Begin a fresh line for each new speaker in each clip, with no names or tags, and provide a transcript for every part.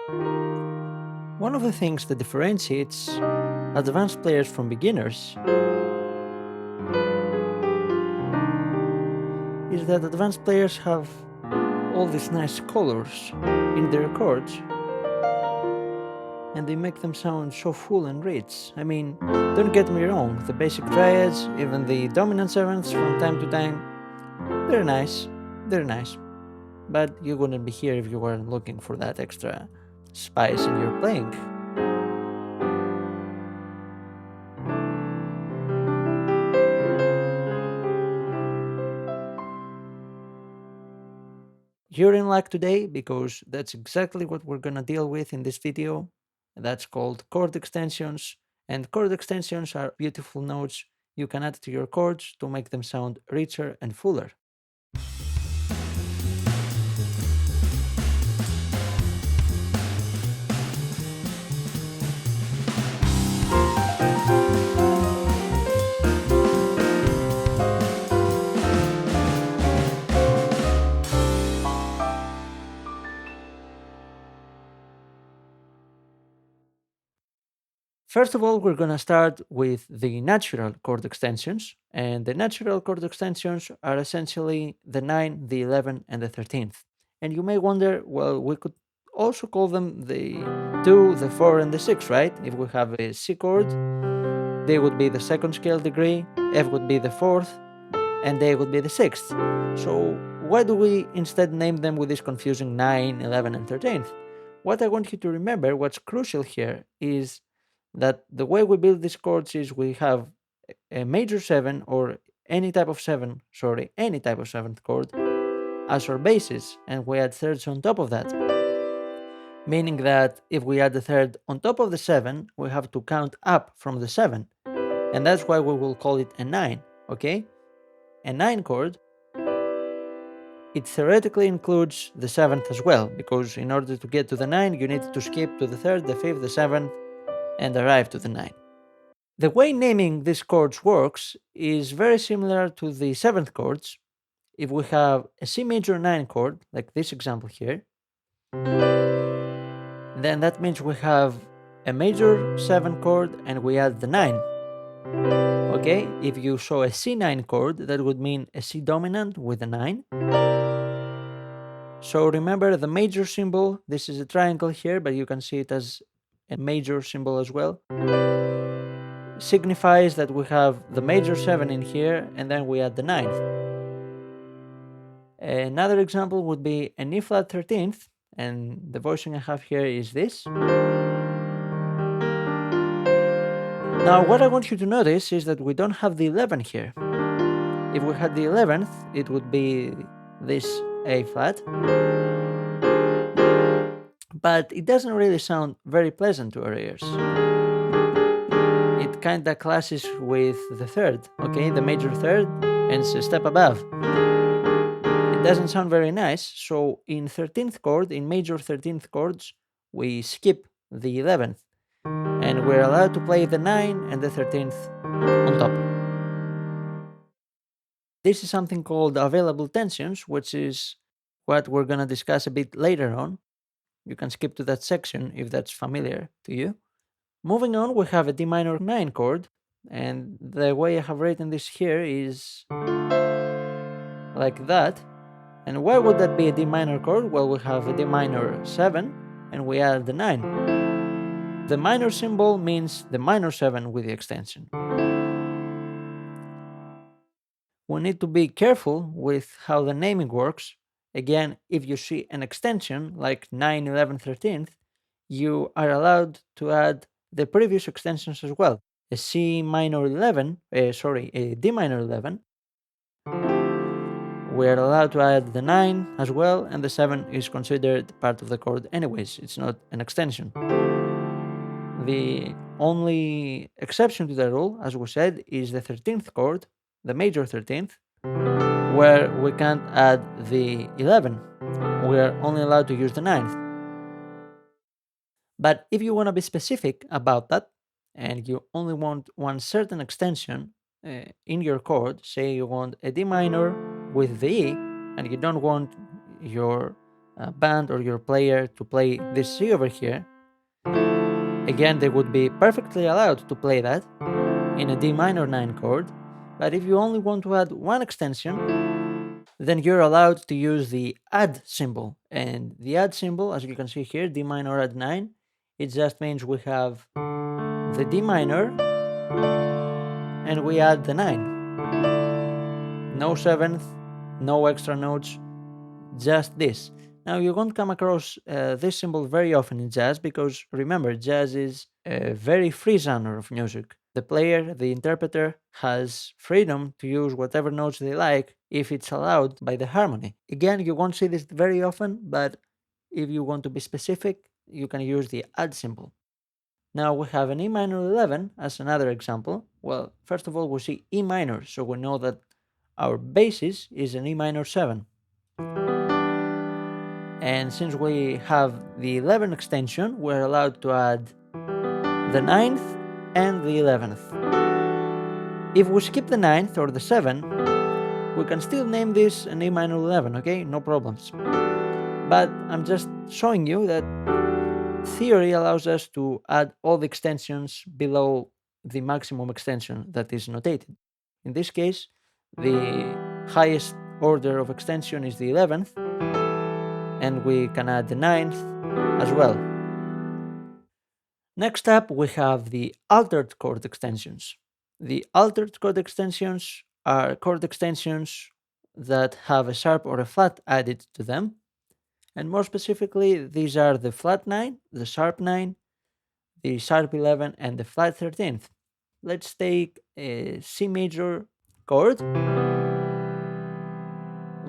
One of the things that differentiates advanced players from beginners is that advanced players have all these nice colors in their chords and they make them sound so full and rich. I mean, don't get me wrong, the basic triads, even the dominant sevenths from time to time, they're nice, they're nice. But you wouldn't be here if you weren't looking for that extra spice in your playing. You're in luck today because that's exactly what we're gonna deal with in this video. That's called chord extensions. And chord extensions are beautiful notes you can add to your chords to make them sound richer and fuller. First of all, we're going to start with the natural chord extensions. And the natural chord extensions are essentially the 9, the 11, and the 13th. And you may wonder, well, we could also call them the 2, the 4, and the 6, right? If we have a C chord, D would be the second scale degree, F would be the fourth, and A would be the sixth. So why do we instead name them with this confusing 9, 11, and 13th? What I want you to remember, what's crucial here, is that the way we build these chords is we have a major 7 or any type of 7, sorry, any type of 7th chord as our basis, and we add thirds on top of that. Meaning that if we add the third on top of the 7, we have to count up from the 7. And that's why we will call it a 9, okay? A 9 chord, it theoretically includes the 7th as well, because in order to get to the 9, you need to skip to the 3rd, the 5th, the 7th, and arrive to the 9. The way naming these chords works is very similar to the 7th chords. If we have a C major 9 chord, like this example here, then that means we have a major 7 chord and we add the 9. Okay, if you show a C9 chord, that would mean a C dominant with a 9. So remember the major symbol, this is a triangle here, but you can see it as a major symbol as well, signifies that we have the major 7 in here and then we add the 9th. Another example would be an E flat 13th, and the voicing I have here is this. Now what I want you to notice is that we don't have the 11 here. If we had the 11th, it would be this A flat, but it doesn't really sound very pleasant to our ears. It kinda clashes with the 3rd, okay, the major 3rd, and it's a step above. It doesn't sound very nice, so in 13th chord, in major 13th chords, we skip the 11th, and we're allowed to play the 9 and the 13th on top. This is something called available tensions, which is what we're gonna discuss a bit later on. You can skip to that section if that's familiar to you. Moving on, we have a D minor 9 chord, and the way I have written this here is like that. And why would that be a D minor chord? Well, we have a D minor 7 and we add the 9. The minor symbol means the minor 7 with the extension. We need to be careful with how the naming works. Again, if you see an extension like 9, 11, 13th, you are allowed to add the previous extensions as well. A C minor 11, a D minor 11, we are allowed to add the 9 as well, and the 7 is considered part of the chord anyways, it's not an extension. The only exception to the rule, as we said, is the 13th chord, the major 13th, where we can't add the 11. We are only allowed to use the 9th. But if you want to be specific about that, and you only want one certain extension in your chord, say you want a D minor with the E, and you don't want your band or your player to play this C over here, again, they would be perfectly allowed to play that in a D minor 9 chord. But if you only want to add one extension, then you're allowed to use the add symbol. And the add symbol, as you can see here, D minor add 9, it just means we have the D minor and we add the 9. No seventh, no extra notes, just this. Now you won't come across this symbol very often in jazz because remember, jazz is a very free genre of music. The player, the interpreter, has freedom to use whatever notes they like if it's allowed by the harmony. Again, you won't see this very often, but if you want to be specific, you can use the add symbol. Now we have an E minor 11 as another example. Well, first of all, we see E minor, so we know that our basis is an E minor 7. And since we have the 11 extension, we're allowed to add the 9th and the 11th. If we skip the 9th or the 7, we can still name this an A minor 11, okay? No problems. But I'm just showing you that theory allows us to add all the extensions below the maximum extension that is notated. In this case, the highest order of extension is the 11th, and we can add the 9th as well. Next up, we have the altered chord extensions. The altered chord extensions are chord extensions that have a sharp or a flat added to them. And more specifically, these are the flat 9, the sharp 9, the sharp 11, and the flat 13th. Let's take a C major chord.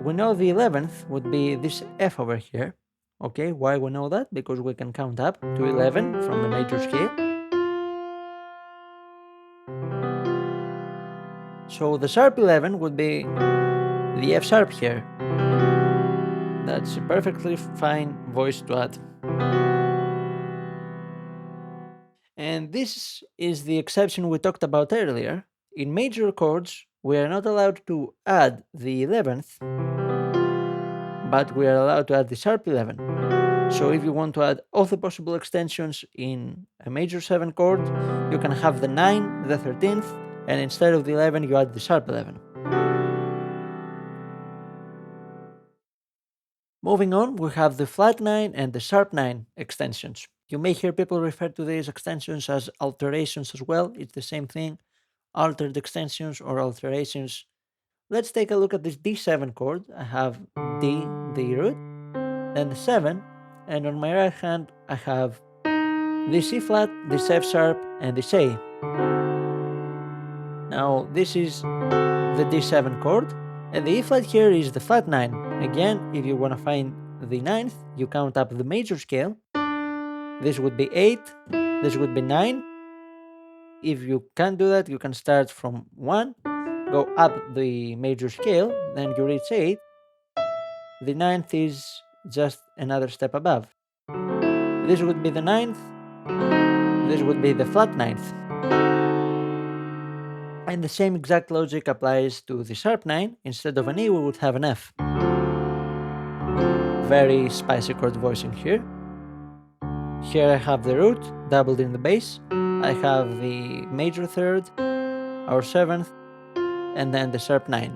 We know the 11th would be this F over here. Okay, why we know that? Because we can count up to 11 from the major scale. So the sharp 11 would be the F sharp here. That's a perfectly fine voice to add. And this is the exception we talked about earlier. In major chords, we are not allowed to add the 11th, but we are allowed to add the sharp 11. So if you want to add all the possible extensions in a major 7 chord, you can have the 9, the 13th, and instead of the 11, you add the sharp 11. Moving on, we have the flat 9 and the sharp 9 extensions. You may hear people refer to these extensions as alterations as well. It's the same thing, altered extensions or alterations. Let's take a look at this D7 chord. I have D, the root, then the 7, and on my right hand I have this C flat, this F sharp, and this A. Now this is the D7 chord, and the E flat here is the flat 9. Again, if you want to find the 9th, you count up the major scale. This would be 8, this would be 9. If you can't do that, you can start from 1, go up the major scale, then you reach 8. The 9th is just another step above. This would be the 9th, this would be the flat 9th. And the same exact logic applies to the sharp 9. Instead of an E, we would have an F. Very spicy chord voicing here. Here I have the root, doubled in the bass. I have the major third, our 7th, and then the sharp 9.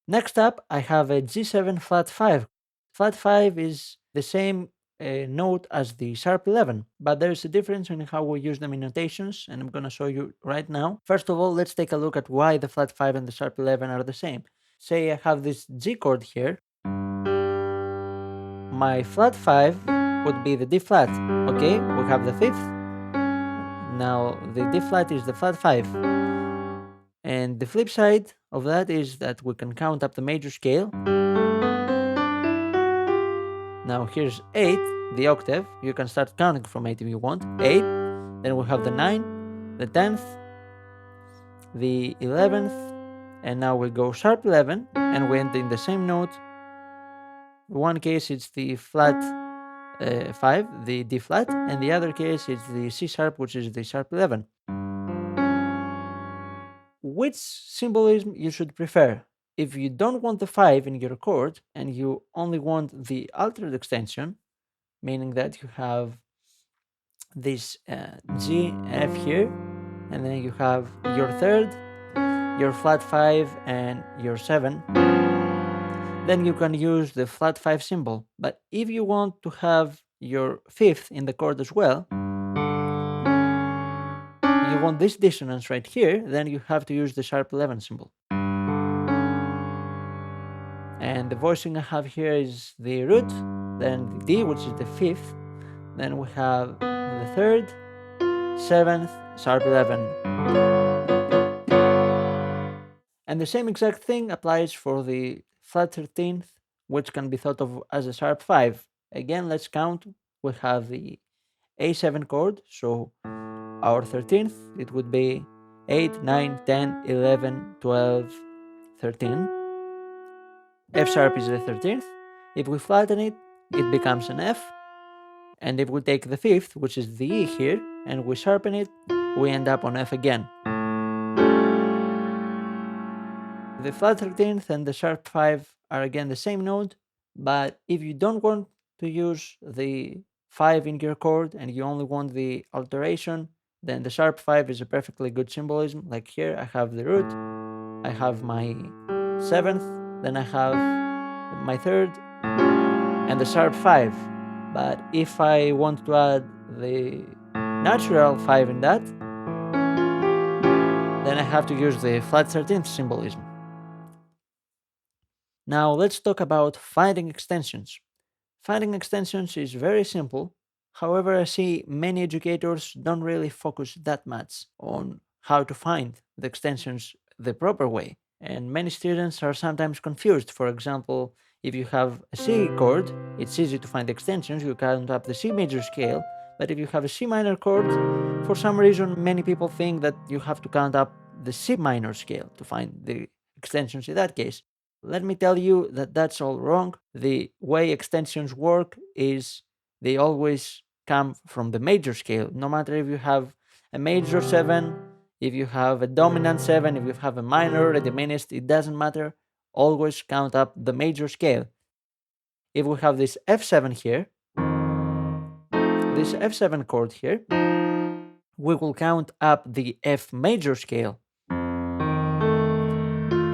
Next up, I have a G7 flat 5. Flat 5 is the same note as the sharp 11, but there is a difference in how we use them in notations, and I'm going to show you right now. First of all, let's take a look at why the flat 5 and the sharp 11 are the same. Say I have this G chord here. My flat 5 would be the D flat. Okay, we have the 5th. Now the D flat is the flat 5. And the flip side of that is that we can count up the major scale. Now here's 8, the octave. You can start counting from 8 if you want. 8, then we have the 9, the 10th, the 11th, and now we go sharp 11, and we end in the same note. In one case it's the flat 5, the D flat, and the other case it's the C sharp, which is the sharp 11. Which symbolism you should prefer? if you don't want the 5 in your chord and you only want the altered extension, meaning that you have this G, F here, and then you have your third, your flat 5, and your 7, then you can use the flat 5 symbol. But if you want to have your fifth in the chord as well, you want this dissonance right here, then you have to use the sharp 11 symbol. And the voicing I have here is the root, then the D, which is the fifth, then we have the third, seventh, sharp 11. And the same exact thing applies for the flat 13th, which can be thought of as a sharp 5. Again, let's count. We have the A7 chord, so our 13th, it would be 8, 9, 10, 11, 12, 13. F sharp is the 13th. If we flatten it, it becomes an F. And if we take the fifth, which is the E here, and we sharpen it, we end up on F again. The flat 13th and the sharp 5 are again the same note, but if you don't want to use the 5 in your chord and you only want the alteration, then the sharp 5 is a perfectly good symbolism. Like here, I have the root, I have my 7th, then I have my 3rd, and the sharp 5. But if I want to add the natural 5 in that, then I have to use the flat 13th symbolism. Now let's talk about finding extensions. Finding extensions is very simple. However, I see many educators don't really focus that much on how to find the extensions the proper way. And many students are sometimes confused. For example, if you have a C chord, it's easy to find extensions. You count up the C major scale. But if you have a C minor chord, for some reason, many people think that you have to count up the C minor scale to find the extensions in that case. Let me tell you that that's all wrong. The way extensions work is they always come from the major scale. No matter if you have a major 7, if you have a dominant 7, if you have a minor, a diminished, it doesn't matter. Always count up the major scale. If we have this F7 here, this F7 chord here, we will count up the F major scale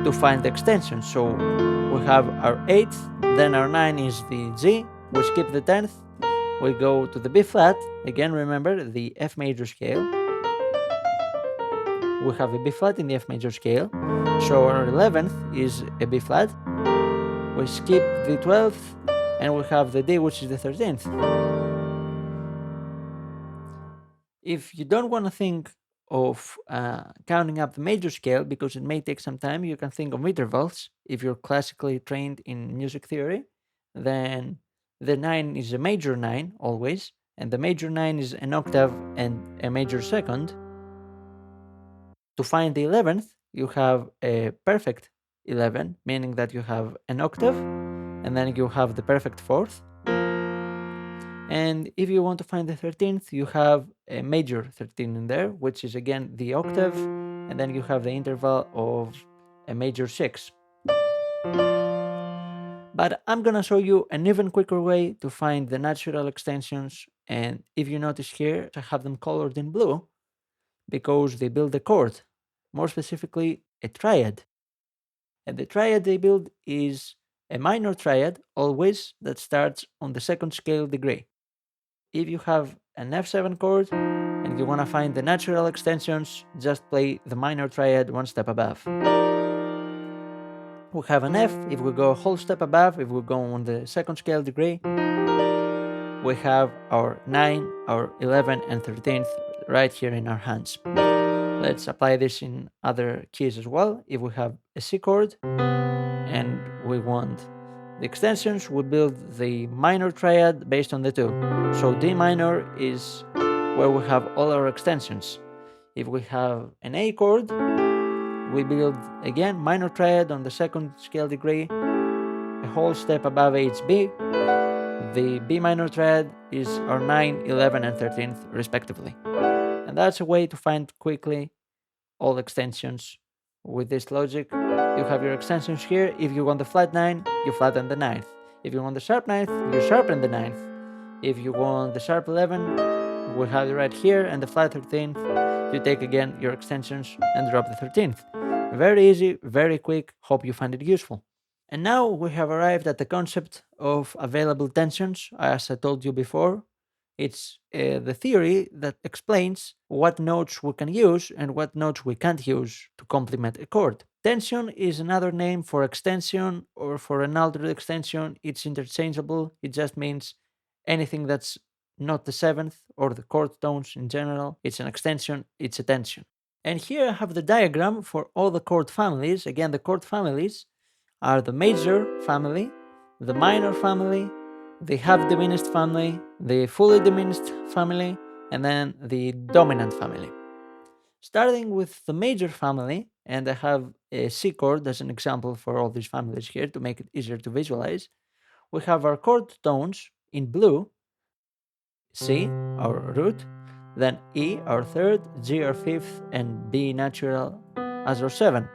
to find the extension. So we have our 8th, then our 9 is the G, we skip the 10th, we go to the B flat, again remember the F major scale. We have a B flat in the F major scale, so our 11th is a B flat, we skip the 12th, and we have the D, which is the 13th. If you don't want to think of counting up the major scale because it may take some time, you can think of intervals. If you're classically trained in music theory, then the 9 is a major 9 always, and the major 9 is an octave and a major second. To find the 11th, you have a perfect 11, meaning that you have an octave, and then you have the perfect fourth. And if you want to find the 13th, you have a major 13 in there, which is again the octave, and then you have the interval of a major 6. But I'm gonna show you an even quicker way to find the natural extensions, and if you notice here, I have them colored in blue because they build a chord, more specifically a triad. And the triad they build is a minor triad, always, that starts on the second scale degree. If you have an F7 chord and you want to find the natural extensions, just play the minor triad one step above. We have an F. If we go a whole step above, if we go on the second scale degree, we have our 9, our 11, and 13th right here in our hands. Let's apply this in other keys as well. If we have a C chord and we want the extensions, we build the minor triad based on the 2. So D minor is where we have all our extensions. If we have an A chord, we build again minor triad on the second scale degree, a whole step above HB. The B minor triad is our 9, 11, and 13th respectively. And that's a way to find quickly all extensions with this logic. you have your extensions here. If you want the flat 9, you flatten the 9th. If you want the sharp 9th, you sharpen the 9th. If you want the sharp 11, we have it right here, and the flat 13th, you take again your extensions and drop the 13th. Very easy, very quick. Hope you find it useful. And now we have arrived at the concept of available tensions. As I told you before, it's the theory that explains what notes we can use and what notes we can't use to complement a chord. Tension is another name for extension or for an altered extension. It's interchangeable. It just means anything that's not the seventh or the chord tones in general. It's an extension, it's a tension. And here I have the diagram for all the chord families. Again, the chord families are the major family, the minor family, the half diminished family, the fully diminished family, and then the dominant family. Starting with the major family, and I have a C chord as an example for all these families here to make it easier to visualize, we have our chord tones in blue, C, our root, then E, our third, G, our fifth, and B natural as our seventh.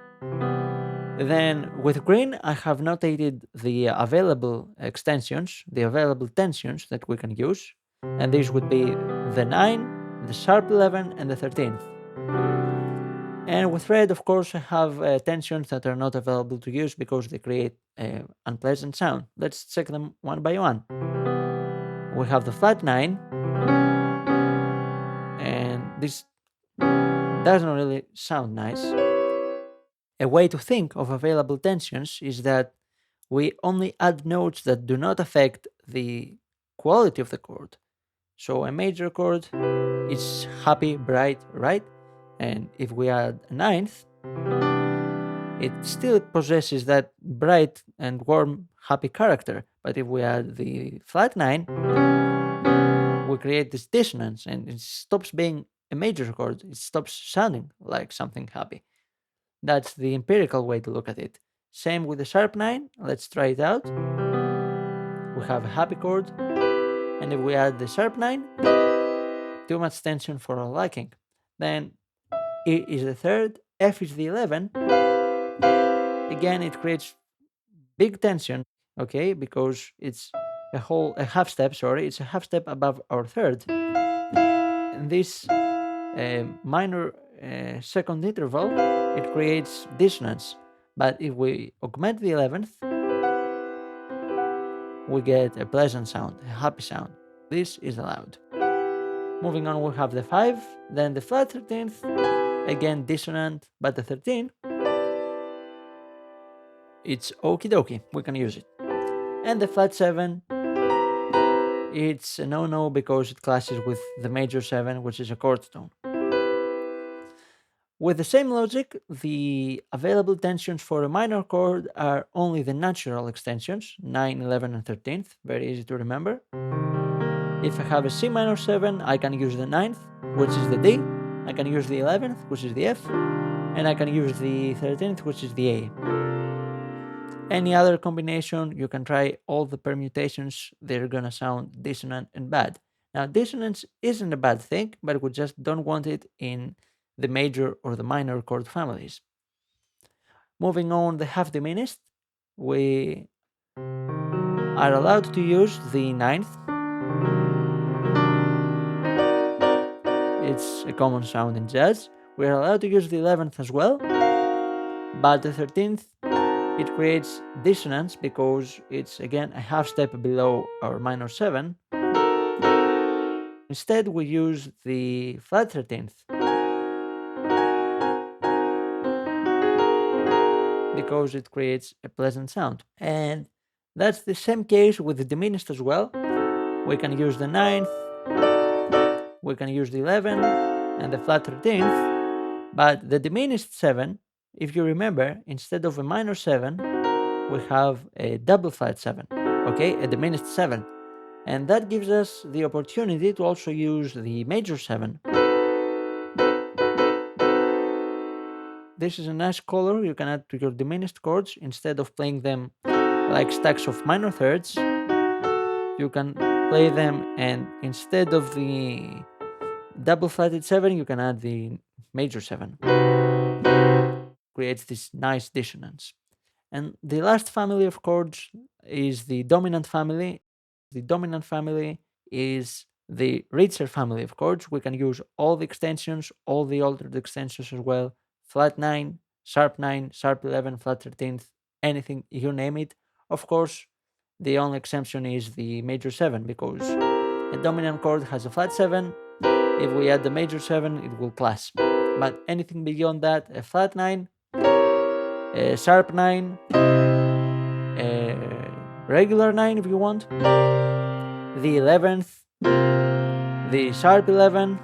Then with green, I have notated the available extensions, the available tensions that we can use. And these would be the 9, the sharp 11, and the 13th. And with red, of course, I have tensions that are not available to use because they create unpleasant sound. Let's check them one by one. We have the flat 9, and this doesn't really sound nice. A way to think of available tensions is that we only add notes that do not affect the quality of the chord. So a major chord is happy, bright, right? And if we add a ninth, it still possesses that bright and warm, happy character. But if we add the flat 9, we create this dissonance and it stops being a major chord. It stops sounding like something happy. That's the empirical way to look at it. Same with the sharp 9. Let's try it out. We have a happy chord. And if we add the sharp 9, too much tension for our liking. Then E is the third, F is the 11. Again, it creates big tension, okay, because it's a half step, it's a half step above our third. And this minor second interval, it creates dissonance. But if we augment the 11th, we get a pleasant sound, a happy sound. This is allowed. Moving on, we have the 5, then the flat 13th, again dissonant, but the 13, it's okie dokie, we can use it. And the flat 7, it's a no-no because it clashes with the major 7, which is a chord tone. With the same logic, the available tensions for a minor chord are only the natural extensions, 9, 11, and 13th, very easy to remember. If I have a C minor 7, I can use the 9th, which is the D, I can use the 11th, which is the F, and I can use the 13th, which is the A. Any other combination, you can try all the permutations, they're gonna sound dissonant and bad. Now, dissonance isn't a bad thing, but we just don't want it in the major or the minor chord families. Moving on, the half diminished, we are allowed to use the 9th. It's a common sound in jazz. We are allowed to use the 11th as well, but the 13th, it creates dissonance because it's again a half step below our minor 7. Instead, we use the flat 13th because it creates a pleasant sound. And that's the same case with the diminished as well. We can use the 9th, we can use the 11 and the flat 13th, but the diminished 7, if you remember, instead of a minor 7, we have a double flat 7, okay, a diminished 7. And that gives us the opportunity to also use the major 7. This is a nice color you can add to your diminished chords. Instead of playing them like stacks of minor thirds, you can play them, and instead of the double flatted 7, you can add the major 7. creates this nice dissonance. And the last family of chords is the dominant family. The dominant family is the richer family of chords. We can use all the extensions, all the altered extensions as well. Flat 9, sharp 9, sharp 11, flat 13th, anything, you name it. Of course, the only exception is the major 7 because a dominant chord has a flat 7. If we add the major 7, it will clasp. But anything beyond that, a flat 9, a sharp 9, a regular 9 if you want, the 11th, the sharp 11,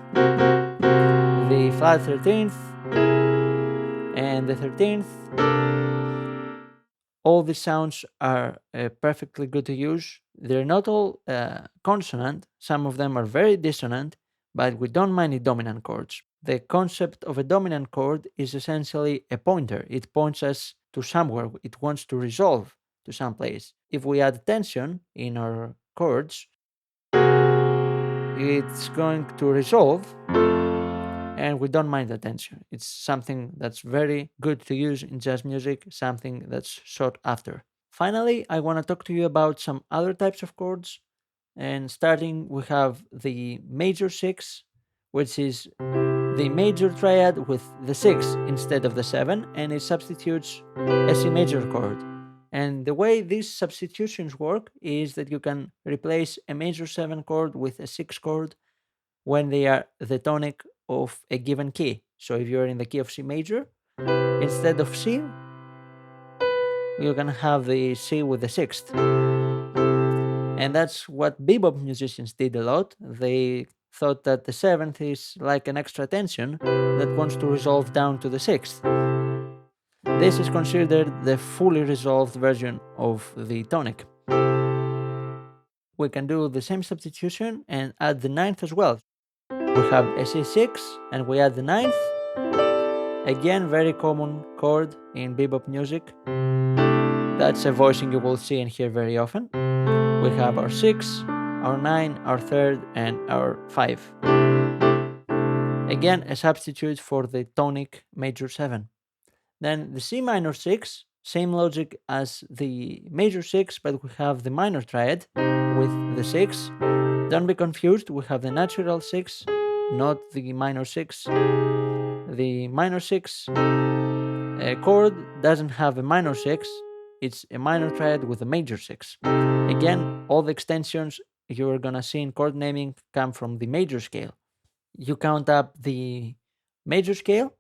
the flat 13th, and the 13th. All these sounds are perfectly good to use. They're not all consonant, some of them are very dissonant, but we don't mind the dominant chords. The concept of a dominant chord is essentially a pointer. It points us to somewhere, it wants to resolve to some place. If we add tension in our chords, it's going to resolve and we don't mind the tension. It's something that's very good to use in jazz music, something that's sought after. Finally, I want to talk to you about some other types of chords. And starting, we have the major 6, which is the major triad with the 6 instead of the 7, and it substitutes a C major chord. And the way these substitutions work is that you can replace a major 7 chord with a 6 chord when they are the tonic of a given key. So if you're in the key of C major, instead of C, you're gonna have the C with the 6th. And that's what bebop musicians did a lot. They thought that the 7th is like an extra tension that wants to resolve down to the 6th. This is considered the fully resolved version of the tonic. We can do the same substitution and add the 9th as well. We have a C6 and we add the 9th. Again, very common chord in bebop music. That's a voicing you will see and hear very often. We have our 6, our 9, our 3rd, and our 5. Again, a substitute for the tonic major 7. Then the C minor 6, same logic as the major 6, but we have the minor triad with the 6. Don't be confused, we have the natural 6, not the minor 6. The minor 6 chord doesn't have a minor 6, it's a minor triad with a major 6. Again, all the extensions you're gonna see in chord naming come from the major scale. You count up the major scale,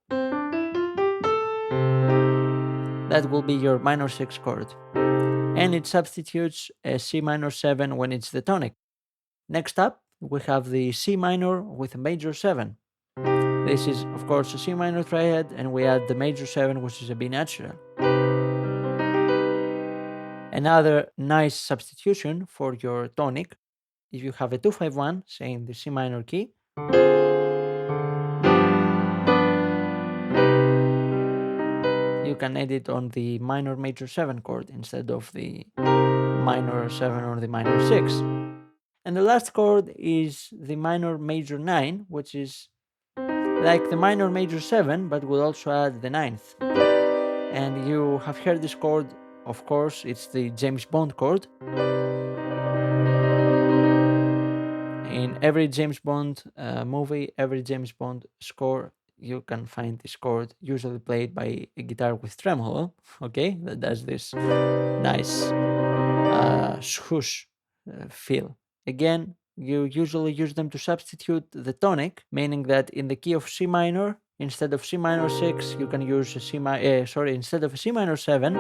that will be your minor 6 chord. And it substitutes a C minor 7 when it's the tonic. Next up, we have the C minor with a major 7. This is, of course, a C minor triad, and we add the major 7, which is a B natural. Another nice substitution for your tonic, if you have a 2-5-1, say in the C minor key, you can edit on the minor major 7 chord instead of the minor 7 or the minor 6. And the last chord is the minor major 9, which is like the minor major 7, but we'll also add the 9th. And you have heard this chord, of course, it's the James Bond chord. In every James Bond movie, every James Bond score, you can find this chord, usually played by a guitar with tremolo, okay, that does this nice swoosh feel. Again, you usually use them to substitute the tonic, meaning that in the key of C minor, instead of C minor 6, you can use a instead of a C minor 7,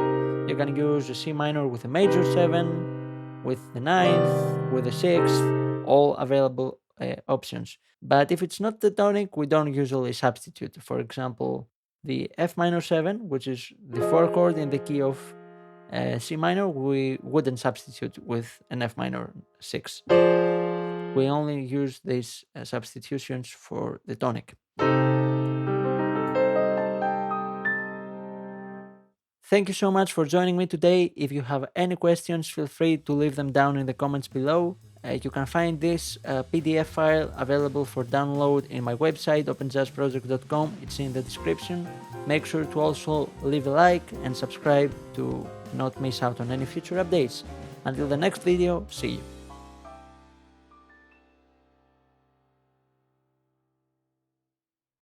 you can use a C minor with a major 7, with the 9th, with the 6th, all available options. But if it's not the tonic, we don't usually substitute. For example, the F minor 7, which is the 4 chord in the key of C minor, we wouldn't substitute with an F minor 6. We only use these substitutions for the tonic. Thank you so much for joining me today. If you have any questions, feel free to leave them down in the comments below. You can find this PDF file available for download in my website, openjazzproject.com. It's in the description. Make sure to also leave a like and subscribe to not miss out on any future updates. Until the next video, see you.